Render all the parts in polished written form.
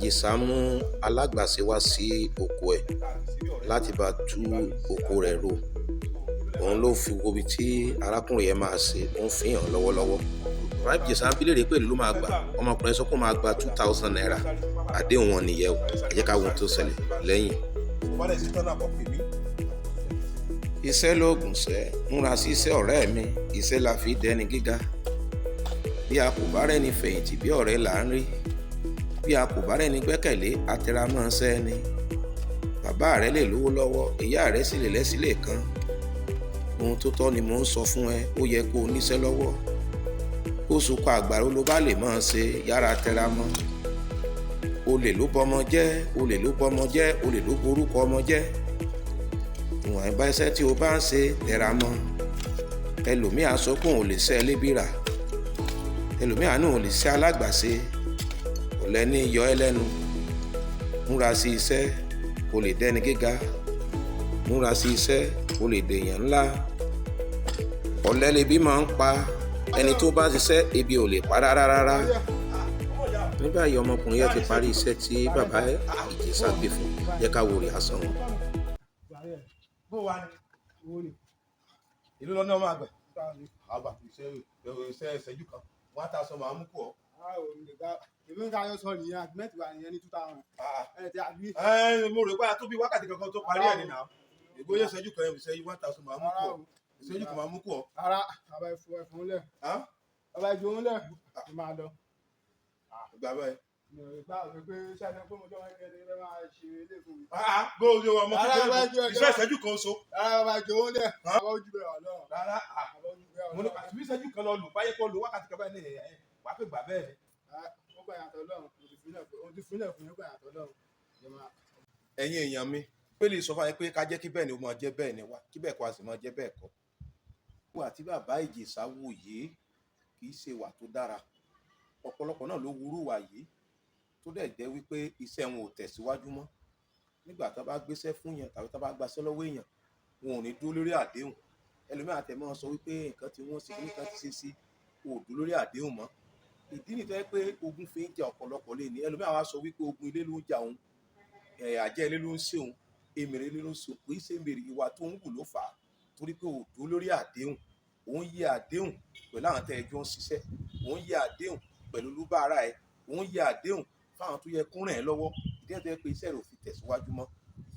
Ìjẹ̀ṣà mú alágbàṣe wá sí oko ẹ̀ láti bá tú oko rẹ̀ ro. Òun ló fi wo ibi tí arákùnrin yẹn máa ṣe, ó ń fi hàn lọ́wọ́lọ́wọ́. Bàbá Ìjẹ̀ṣà ń bi léèrè pé èló ló máa gbà. Ọmọkùnrin sọ pé ó máa gba 2,000 naira. Àdéhùn wọn nìyẹn o. Ẹ jẹ́ ká wo ohun tó ṣẹlẹ̀ lẹ́yìn. Iṣẹ́ lóògùn ṣẹ́, múra sí iṣẹ́ ọ̀rẹ́ mi, iṣẹ́ la fi dẹni gíga. Bí a kò bá rẹ́ni fẹ̀yìntì bí ọ̀rẹ́ là ń rí. Bí a kò bá rẹ́ni gbẹ́kẹ̀lé, atẹramọ́ṣẹ́ ni. Bàbá rẹ lè lówó lọ́wọ́, ìyá rẹ sì lè lẹ́sílẹ̀ kan. Ohun tó tọ́ ni mò ń sọ fún ẹ, ó yẹ kó o níṣẹ́ lọ́wọ́. Oṣù kan àgbàro ló bá lè máa ṣe, yára tẹra mọ́. Olè ló bọmọ jẹ́, olè ló bọmọ jẹ́, olè ló borúkọ ọmọ jẹ́. Ìwọ̀n ìbá iṣẹ́ tí o bá ń ṣe tẹra mọ́. Ẹlòmíà sọ pé òun ò lè ṣe ẹlẹ́bìrà. Ẹlòmíà náà ò lè ṣe alágbàṣe. Ọ̀lẹ ní yọ ẹ́ lẹ́nu. Múra sí iṣẹ́ kó lè dẹni gíga. Múra sí iṣẹ́ kó lè dèèyàn ńlá. Ọ̀lẹ lebi máa ń pa. Ẹni tó bá ṣiṣẹ́ ebi ò lè pa rárá. Ní báyìí ọmọkùnrin yẹn ti parí iṣẹ́ tí bàbá Ìjẹ̀ṣà gbé fún. Jẹ́ ká wo rìhásàn wọn. Ìlú lọ́nà ọmọ àgbẹ̀ àbá iṣẹ́ ìṣẹ́jú kan 1,000 máa mú kú ọ. Èmi ń ká yọ sọ nìyẹn àgbẹ̀tì wà nìyẹn ní 2,000. Mo rò pé a tó bí wákàtí kankan tó parí ẹ̀ nínú. Ìgbóyè ìṣẹ́jú kan ìṣẹ́jú 1,000 máa mú kú ọ. Ìṣẹ́jú kan máa mú kú ọ. Ara bàbá ẹ̀fọn lẹ̀. Bàbá ìjòhún lẹ̀ ni máa lọ. Ìgbà báyìí. Ìgbà pé ṣáà pé mo jọ wọn kẹ́lẹ́ ẹ máa ṣe ilé fún mi. Gbóòjò ọmọ kékeré iṣẹ́ ìṣẹ́jú kan so. Ara bàbá ìjòhún lẹ̀. Bàbá ojú bẹ̀rẹ̀ wà lọ́rùn. Rárá mo ní àti bí ìṣẹ́jú kan lọ lù báyé kọ́ lu wákàtí kan báyìí ní wà á pè gbà bẹ́ẹ̀ ni. Ó gbà yàtọ̀ lọ́rùn, mo ti fúnlẹ̀ fún yín gbà yàtọ̀ lọ́rùn. Ẹ̀yin èèyàn mi pé lè sọ fún yín pé ká jẹ́ kí bẹ́ẹ̀ ni ó máa jẹ́ bẹ́ẹ̀ ni wá kí bẹ́ẹ̀ kọ́ a sì máa jẹ́ bẹ́ẹ̀ kọ́. Wà tí bàbá Ìjẹ̀ṣà wò yìí kì í ṣe wà tó dára. Ọ̀pọ̀lọpọ̀ náà ló wúrú wà yìí tó dẹ̀ jẹ́ wípé iṣẹ́ wọn ò tẹ̀síwájú mọ́. Nígbà tó bá gbéṣẹ́ fún yàn tàbí tó bá gbaṣẹ́ lọ́wọ́ èèyàn wọn ò ní dúró lórí àdéhùn. Ẹlòmíràn àtẹ̀mọ́ sọ wípé nǹkan tí wọ́n ṣe kí nǹkan ti ṣe sí kò dúró lórí àdéhùn mọ́. Ìdí nìyẹn pé ogun fi ń jà ọ̀pọ̀lọpọ̀ lé ní. Ẹlòmíràn wá sọ wípé ogun ilé ló ń jà òun, àjẹ́ ilé ló ń ṣe òun, èmèrè ilé ló ń ṣe òun. Kò í ṣe èmèrè ìwà tó ń wù ló fà á torí pé ò dúró lórí àdéhùn. Òun yẹ àdéhùn pẹ̀lú àwọn tẹ́ ẹjọ́ ń ṣiṣẹ́. Òun yẹ àdéhùn pẹ̀lú olúbàárà ẹ̀. Òun yẹ àdéhùn fáwọn tó yẹ kó ràn ẹ́ lọ́wọ́. Ìdí nìyẹn pé iṣẹ́ rẹ̀ ò fi tẹ̀síwájú mọ́.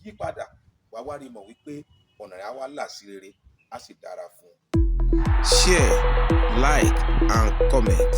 Yípadà wá wá rí mọ̀ wípé ọ̀nà rẹ̀ á wá là sí rere á sì dára fún un. Share, like and comment.